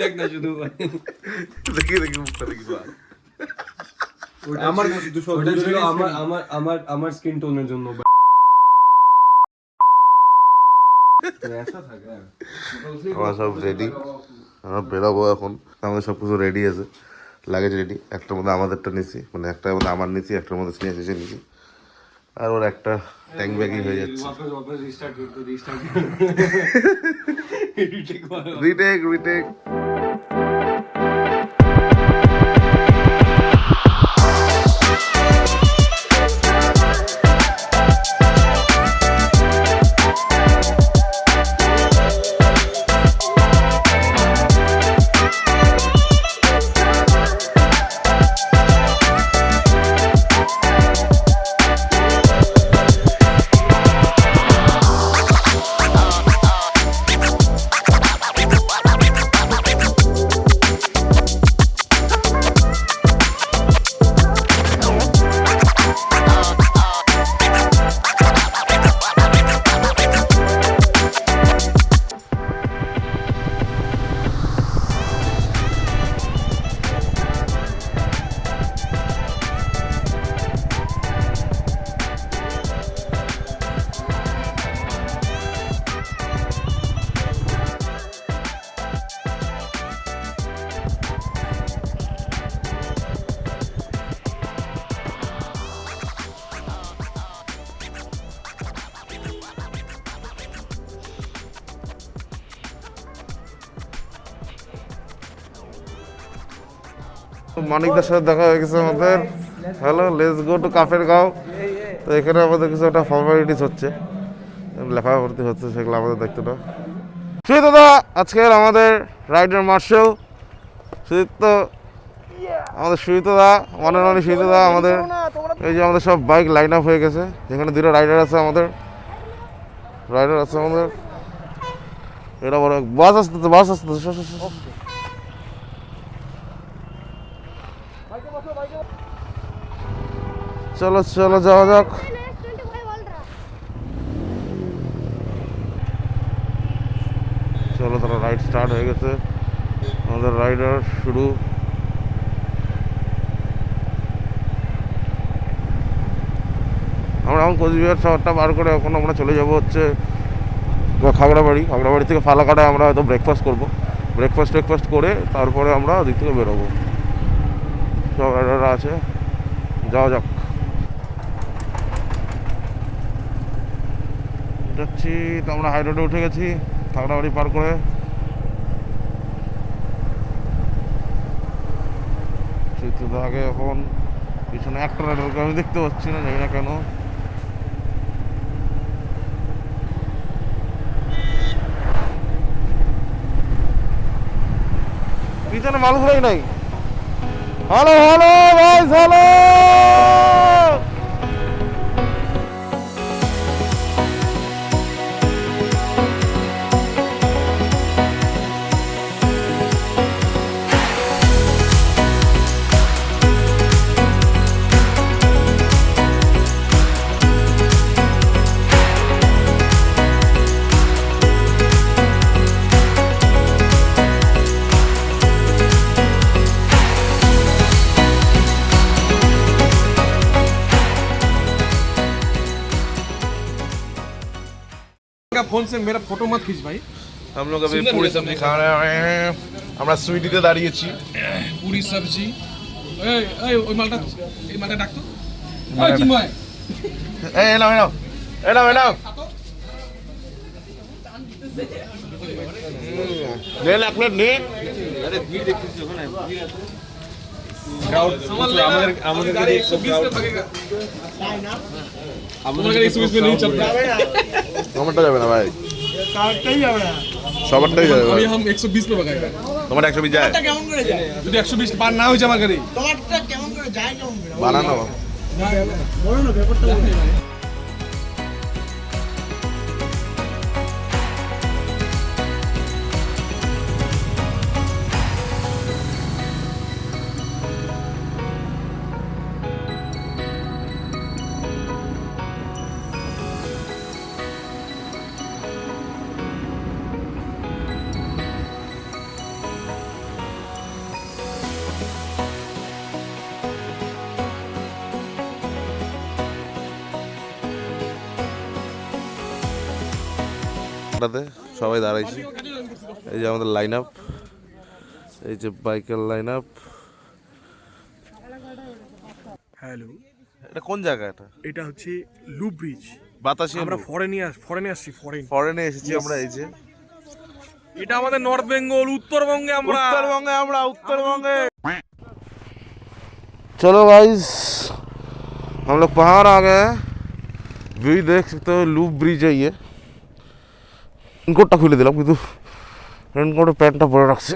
দেখ না শুধু দেখি মুখটা দেখি আমার আমার স্কিন টোনের জন্য আমরা সব রেডি, আমরা বেরোবো এখন। আমাদের সব কিছু রেডি আছে, লাগেজ রেডি। একটার মধ্যে আমাদেরটা নিছি, মানে একটার মধ্যে আমার নিছি, একটার মধ্যে স্নেহ এসে নিছি, আর ওর একটা ট্যাঙ্ক ব্যাগই হয়ে যাচ্ছে। রিটেক মানিকদার সাথে দেখা হয়ে গেছে আমাদের। হ্যালো, লেটস গো টু কাফের গাঁও। তো এখানে আমাদের কিছু একটা ফর্মালিটিস হচ্ছে, লেখাপড়া হচ্ছে, সেগুলো আমাদের দেখতে না। সুজিত দাদা আজকের আমাদের রাইডার মার্শাল সুজিত, আমাদের সুজিত দা, মনে সুজিত দা আমাদের। এই যে আমাদের সব বাইক লাইন আপ হয়ে গেছে, যেখানে দুটো রাইডার আছে আমাদের, এটা বড় বাস আসতে চলো চলো যাওয়া যাক। চলো, তারা রাইড স্টার্ট হয়ে গেছে, আমাদের রাইডার শুরু। আমরা এখন কোচবিহার শহরটা পার করে এখন আমরা চলে যাবো হচ্ছে খাগড়াবাড়ি। খাগড়াবাড়ি থেকে ফালাকাটায় আমরা হয়তো ব্রেকফাস্ট করবো। ব্রেকফাস্ট করে তারপরে আমরা ওদিক থেকে বেরোবো। সব রাইডাররা আছে, যাওয়া যাক। যাচ্ছি তো, আমরা হাই রোডে উঠে গেছি খাগড়াবাড়ি পার করে। সেতুটা আগে এখন পিছনে একটা রাইডারকে আমি দেখতে পাচ্ছি না, জানি না কেন। পিছনে মানুষরাই নাই। হ্যালো হ্যালো ভাই, হ্যালো। फोन से मेरा फोटो मत खींच भाई। हम लोग अभी पूरी सब्जी खा रहे हैं। আমরা সুইটিতে দাঁড়িয়েছি। पूरी सब्जी এই এই ওই মালটা ডাক তো। ওই চিন্ময়, এই নাও নে এক প্লেট নে। আরে ভিড় দেখতেছিস ওখানে, ক্রাউড আমাদের গাড়ি 120 पे भागेगा। আমাদের গাড়ি 120 पे नहीं चलता। আমারটা যাবে না ভাই, কারটাই যাবে না, সবারটাই যাবে। আমি हम 120 पे भागेगा। তোমার 120 যায়? এটা কেমন করে যায়? যদি 120 পার না হয়ে যায় আমার গাড়ি, তোমারটা কেমন করে যায়, কেমন করে বানানো বলো না ব্যাপারটা বলো। জায়গাটাতে সবাই দাঁড়াইছি। এই যে আমাদের লাইন আপ, এই যে বাইকের লাইন আপ। হ্যালো, এটা কোন জায়গা? এটা হচ্ছে লুপ ব্রিজ। বাতাসি আমরা ফরেনে আসছি। ফরেনে এসেছি আমরা। এই যে এটা আমাদের নর্থ বেঙ্গল, উত্তরবঙ্গে আমরা। उत्तरबंगे। चलो गाइस, हम लोग पहाड़ आ गए हैं। व्यू देख सकते हो, लूप ब्रिज है ये। रेनकोटটা খুলে দিলাম, কিন্তু রেনকোটের প্যান্টটা পরে রাখছি।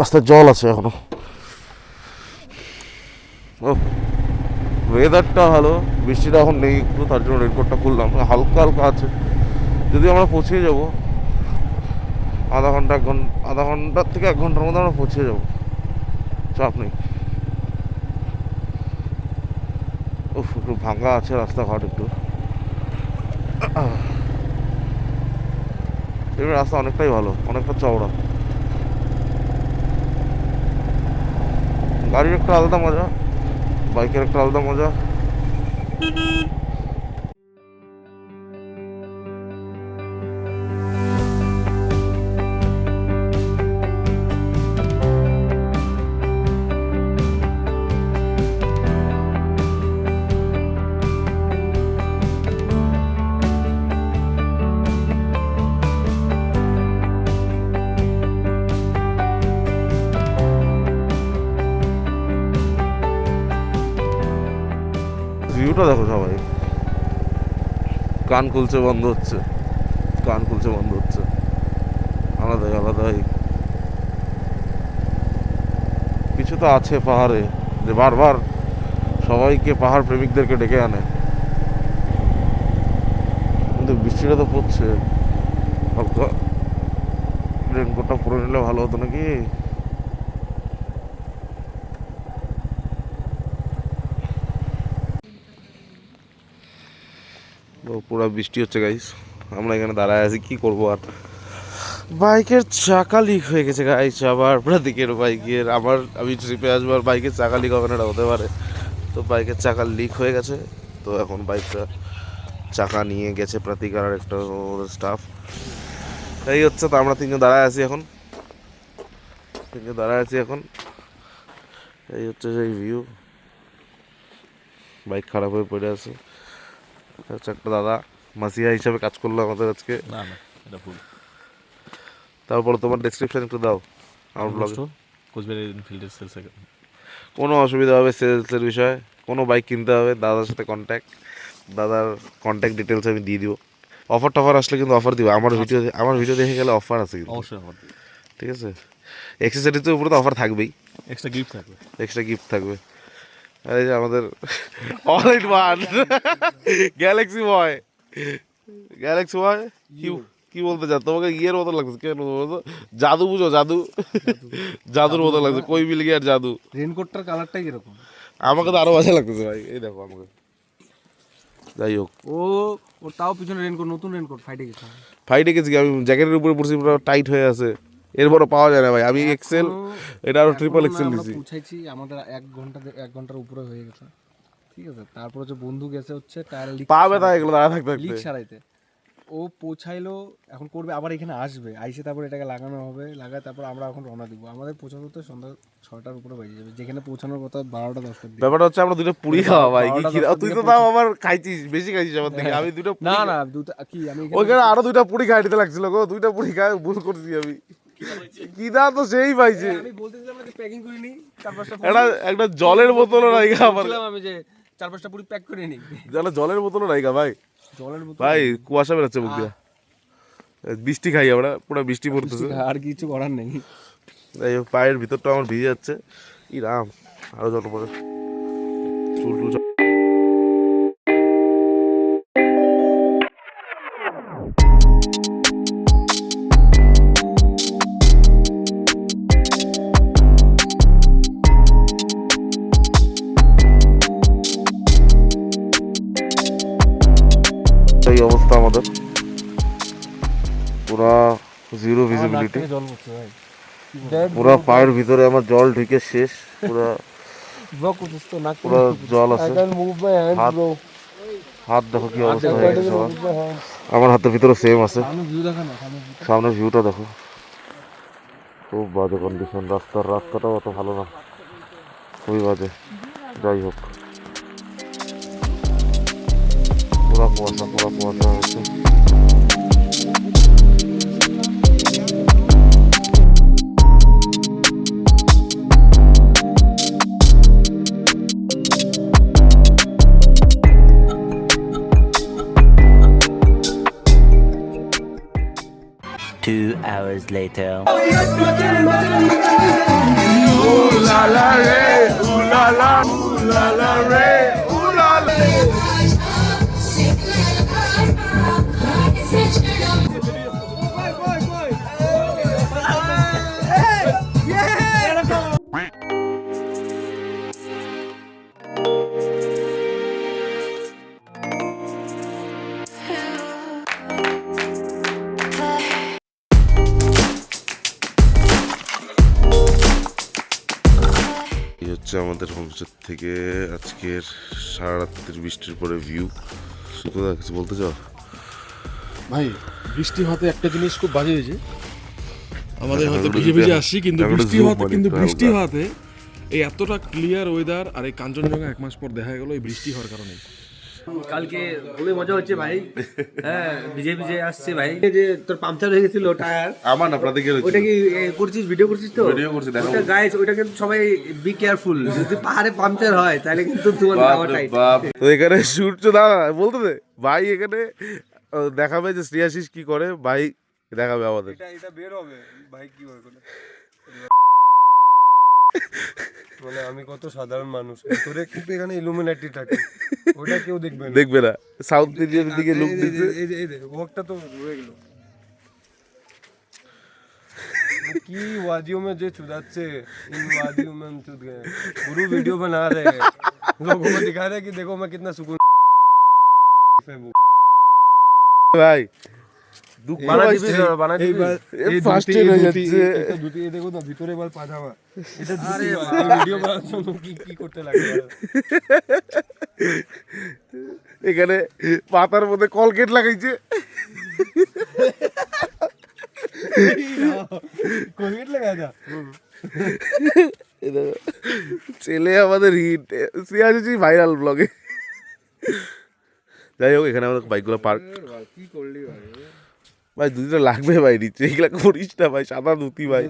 রাস্তায় জল আছে এখনো। ওয়েদারটা ভালো, বৃষ্টিটা এখন নেই একটু, তার জন্য রেনকোটটা খুললাম। হালকা হালকা আছে। যদি আমরা পৌঁছে যাবো আধা ঘন্টার থেকে 1 ঘন্টার মধ্যে আমরা পৌঁছে যাবো, চাপ নেই। একটু ভাঙা আছে রাস্তাঘাট একটু, এমনি রাস্তা অনেকটাই ভালো, অনেকটা চওড়া। গাড়ির একটা আলাদা মজা, বাইকের একটা আলাদা মজা। ভিউটা দেখো সবাই, কান খুলছে বন্ধ হচ্ছে, আলাদাই আলাদাই কিছু তো আছে পাহাড়ে, যে বারবার সবাইকে পাহাড় প্রেমিকদেরকে ডেকে আনে। কিন্তু বৃষ্টিটা তো পড়ছে, হালকা রেনকোটটা পরে নিলে ভালো হতো নাকি। পুরো বৃষ্টি হচ্ছে গাইস, আমরা এখানে দাঁড়ায় আছি, কি করবো আর। বাইকের চাকা লিক হয়ে গেছে গাইস, আবার প্রতীকের বাইকের। আমি ট্রিপে আসবো আর বাইকের চাকা লিক হবে না, এটা হতে পারে। তো বাইকের চাকা লিক হয়ে গেছে, তো এখন বাইকটা চাকা নিয়ে গেছে প্রতীক আর একটা স্টাফ। এই হচ্ছে, তো আমরা তিনজন দাঁড়ায় আছি এখন, এই হচ্ছে সেই ভিউ। বাইক খারাপ হয়ে পড়ে আছে। একটা দাদা মাসিয়া হিসাবে কাজ করলো আমাদের আজকে। না এটা ভুল। তারপর তোমার ডেসক্রিপশন একটু দাও আমার ব্লগে। কোচবিহার এনফিল্ডের সেলস। কোনো অসুবিধা হবে সেলসের বিষয়ে, কোনো বাইক কিনতে হবে, দাদার সাথে দাদার কন্ট্যাক্ট ডিটেলস আমি দিয়ে দিব। অফার টফার আসলে কিন্তু অফার দিব। আমার ভিডিও দেখে গেলে অফার আছে কিন্তু, অবশ্যই অফার। ঠিক আছে? অ্যাক্সেসরিজের উপরে তো অফার থাকবেই, এক্সট্রা গিফট থাকবে। আর এই যে আমাদের অল ইন ওয়ান গ্যালাক্সি বয় কি বলতে চাও? তোমাকে ইয়ের মতো লাগছে, কেন বলতো? জাদু বুঝো, জাদুর মতো লাগছে, কই মিল গিয়ে আর জাদু। রেনকোটটার কালারটাই কিরকম? আমাকে তো আরো ভালো লাগতেছে ভাই, এই দেখো আমাকে। যাই হোক, ও তাও পিছনে রেনকোট, নতুন রেনকোট ফাইটে গেছি আমি, জ্যাকেটের উপরে পড়ছি, পুরো টাইট হয়ে আছে। এরপরও পাওয়া যায় না ভাই। আমি এক্সেল, এটা আরো ট্রিপল এক্সেল দিছি। পৌঁছাইছি, আমাদের 1 ঘন্টার উপরে হয়ে গেছে, ঠিক আছে। তারপর হচ্ছে বন্ধু গেছে হচ্ছে টায়ার লিক, পাবে না এগুলো দাঁড়া থাকতে লিক সারাইতে। ও পৌঁছাইলো, এখন করবে, আবার এখানে আসবে, আইসে তারপর এটাকে লাগানো হবে, লাগায় তারপর আমরা এখন রওনা দিব। আমাদের পৌঁছাতে তো সন্ধ্যা 6টার উপরে বেজে যাবে, যেখানে পৌঁছানোর কথা 12টা 10টার দিকে। ব্যাপারটা হচ্ছে আমরা দুটো পুরি খাওয়া ভাই, কি তুই তো তাও আবার খাইছিস, বেশি খাইছিস আমার থেকে। আমি দুটো না দুটো কি, আমি ওইখানে আরো 2টা পুরি খাই দিতে লাগছিল গো, 2টা পুরি খাই ভুল করছি আমি। কি দা তো সেই পাইছে। আমি বলতেছিলাম যে প্যাকিং করে নি 4-5টা, একটা জলের বোতলও রাইগা আমার, বলছিলাম আমি যে 4-5টা পুরি প্যাক করে নি। জলের বোতলও রাইগা ভাই, জলের বোতল ভাই কুয়াশা বেরোচ্ছে মুখ দিয়ে। বৃষ্টি খাই আমরা, পুরো বৃষ্টি পড়তেছে, আর কিছু করার নেই। এই পায়ের ভিতরটা আমার ভিজে যাচ্ছে। ই রাম, আরো জল পড়ে, চুল এই অবস্থা আমাদের, পুরা জিরো ভিজিবিলিটি, পুরা পায়ের ভিতরে আমার জল ঢুকে শেষ, পুরা পুরা জল আছে। হাত দেখো কি অবস্থা হয়ে গেছে, আমার হাতের ভিতরে সেম আছে। সামনে ভিউ দেখা না, সামনে view টা। সামনের ভিউটা দেখো, খুব বাজে কন্ডিশন। রাস্তাটাও অত ভালো না, খুবই বাজে। যাই হোক, পুরা কুয়াশা হয়েছে। Two hours later. এই হচ্ছে আমাদের হোমস্টে থেকে আজকের সারা রাত্রির বৃষ্টির পরে ভিউ। সুতরাং কিছু বলতে চাও? ভাই বৃষ্টি হতে একটা জিনিস খুব বাজে হয়েছে, আমাদের হয়তো ভিজে ভিজে আসছি, কিন্তু বৃষ্টি হতে এই এতটা ক্লিয়ার ওয়েদার আর এই কাঞ্চনজঙ্ঘা 1 মাস পর দেখা গেল এই বৃষ্টি হওয়ার কারণে। কালকে খুবই মজা হচ্ছে ভাই। হ্যাঁ, ভিজে ভিজে আসছে ভাই। এই যে তোর পাংচার হয়ে গেছিল টায়ার, আমার না আপনাদের গেলে ওটা কি করছিস, ভিডিও করছিস তো? ভিডিও করছি, দেখো। ওটা গাইস, ওটা কিন্তু সবাই বি কেয়ারফুল। যদি পাহাড়ে পাংচার হয় তাহলে কিন্তু তোমার খাওয়া টাইট। তো এখানে সূর্য দাঁড়া বলতে দে ভাই, এখানে দেখাবে যে শ্রেয়াশিস কি করে ভাই, দেখাবে আমাদের। এটা বের হবে ভাই, কি হবে মানে আমি কত সাধারণ মানুষ, তোরে কিন্তু এখানে ইলুমিনাটি থাকে, ওটা কেউ দেখবে না। দেখবে না, সাউথ ইন্ডিয়ার দিকে লুক দিচ্ছে। এই যে ওয়াকটা তো রয়ে গেল। কি वादियों में जो चुदाচ্ছে, इन वादियों में हम चुद गए। गुरु वीडियो बना रहे हैं, लोगों को दिखा रहे हैं कि देखो मैं कितना सुकून में हूं ভাই। বানা দিবি এই ফার্স্ট টাইম হয়ে যাচ্ছে। এটা দুটি দেখো না, ভিতরে বল পাজামা। এটা আরে ভিডিও বানানোর জন্য কি করতে লাগে। এখানে পাতার মধ্যে কলগেট লাগাইছে। কোলগেট লাগায় না, ছেলে আমাদের হিট শ্রেয়াশিস ভাইরাল ব্লগে। যাই হোক, এখানে আমাদের বাইকগুলো পার্ক। কি করলি ভাই দুদিটা লাগবে ভাই, নিচে এগুলা করিস না ভাই, সাদা ধুতি ভাই।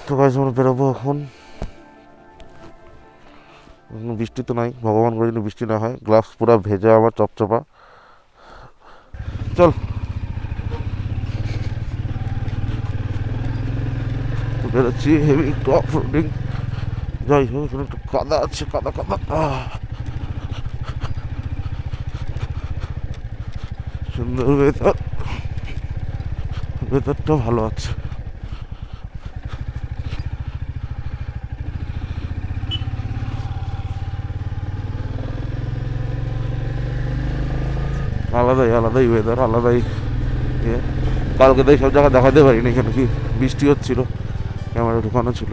তো গাইস আমরা বেরোবো এখন। বৃষ্টি তো নাই, ভগবান করে যদি বৃষ্টি না হয়। গ্লাভস পুরো ভেজা আমার, চপচপা। চল বেরোচ্ছি, হেভি একটু অফ রোডিং। যাই হোক, এখানে একটু কাদা আছে, কাদা সুন্দর ওয়েদার, ওয়েদারটা ভালো আছে। আলাদাই ওয়েদার, আলাদাই ইয়ে। কালকে তো সব জায়গা দেখাতে পারিনি, এখানে কি বৃষ্টি হচ্ছিল, ক্যামেরা ঢুকানো ছিল।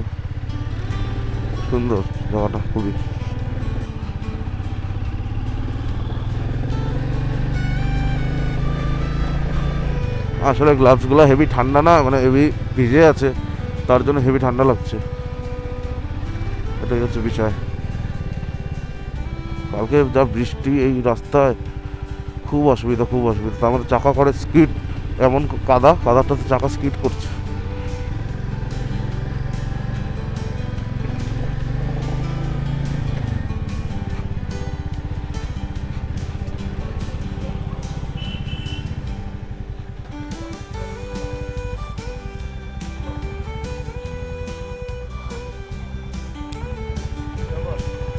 সুন্দর জায়গাটা খুবই। আসলে গ্লাভসগুলো হেভি ঠান্ডা না, মানে হেভি ভিজে আছে, তার জন্য হেভি ঠান্ডা লাগছে, এটাই হচ্ছে বিষয়। কালকে যা বৃষ্টি এই রাস্তায়, খুব অসুবিধা। তার মধ্যে চাকা করে স্কিড, এমন কাদাটাতে চাকা স্কিড করছে।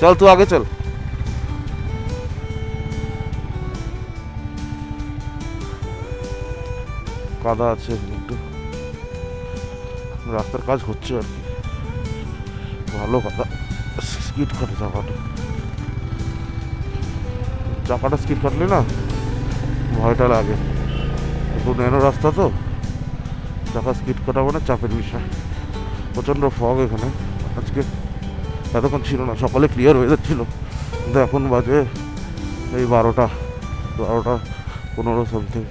চল তুই আগে চল। কাদা আছে একটু, রাস্তার কাজ হচ্ছে আর কি, ভালো কাদা, স্কিড কাটে চাকাটা স্কিড কাটলে না ভয়টা লাগে, একটু ন্যানো রাস্তা তো, চাকা স্কিড কাটা মানে চাপের বিষয়। প্রচণ্ড ফগ এখানে আজকে, এতক্ষণ ছিল না, সকালে ক্লিয়ার ওয়েদার ছিল, কিন্তু এখন বাজে এই 12টা 15 সামথিং।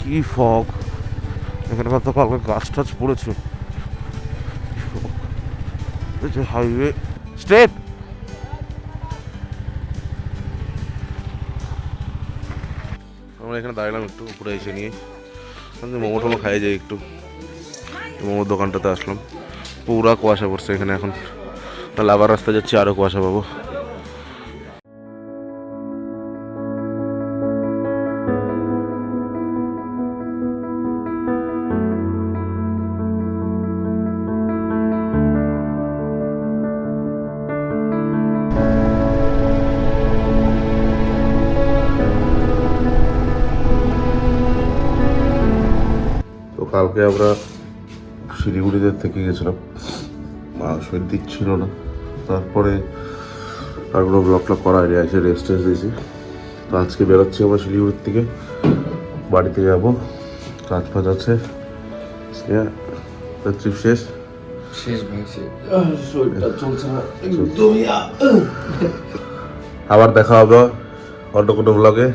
কি ফগ এখানে, তো কালকে গাছ টাছ পড়েছে। হাইওয়ে স্ট্রেট, আমরা এখানে দাঁড়ালাম একটু উপরে এসে নিয়ে, মোমো টোমো খাই যাই একটু, মোমোর দোকানটাতে আসলাম। পুরা কুয়াশা পড়ছে এখানে এখন, তাহলে আবার রাস্তা যাচ্ছি, আরও কুয়াশা পাবো। তো কালকে আমরা শিলিগুড়িতে থেকে গেছিলাম, শরীর দিচ্ছিল না, তারপরে আর কোনো ব্লগ টক করা হয়নি, এসে রেস্ট দিয়েছি। তো আজকে বেরোচ্ছি আমরা শিলিগুড়ির থেকে, বাড়িতে যাবো, কাজ ফাজ আছে, ট্রিপ শেষ ভাই, শরীরটা চলছে না আবার দেখা হবে অন্য কোনো ব্লগে।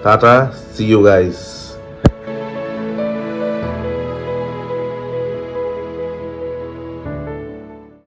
Tata, see you guys.